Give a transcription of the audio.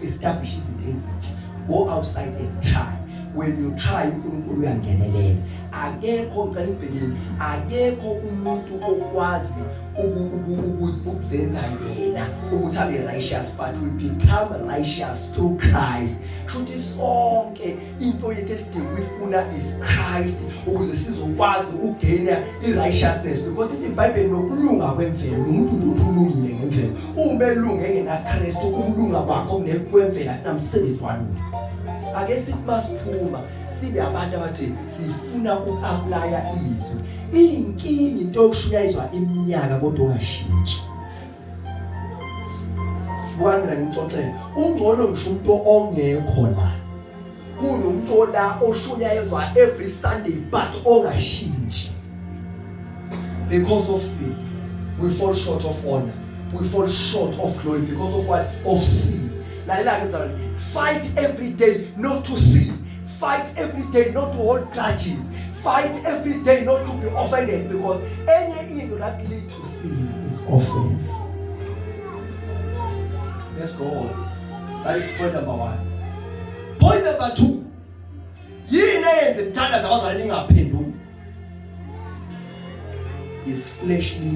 establish izinto ezintsha. Go outside and try. When you try, uNkulunkulu uyangenelela. Akekho ngicela ngibhekeni, akekho umuntu okwazi ukuzenza yena ukuthi abe righteous, but we become righteous through Christ. Shuthi sonke into yethu esidinga uyifuna is Christ ukuze sizokwazi ukugena i-righteousness, because iBhayibheli nokulunga kwemvelo umuntu nje uthulungile ngemvelo. Uma elunga engena Kristu, ukulunga kwakho kwemvelo akunamsebenzi walunga. Ake sithi masiphuma sibe abantu abathi sifuna uku-applya izwi. Inkingi into yokushunyayizwa iminyaka kodwa ungashintshi. Buka mina ngixoxele, ungcono ngisho umuntu ongekho la kunomuntu la oshunyayizwa every Sunday but ongashintshi. Because of sin we fall short of honor, we fall short of glory because of what? Of sin. Fight every day not to sin. Fight every day not to hold grudges. Fight every day not to be offended, because any evil that leads to sin is offense. Let's go on. That is point number 1. Point number 2. Yini eyenza imthandazo abazalwane ningaphenduki? Is fleshly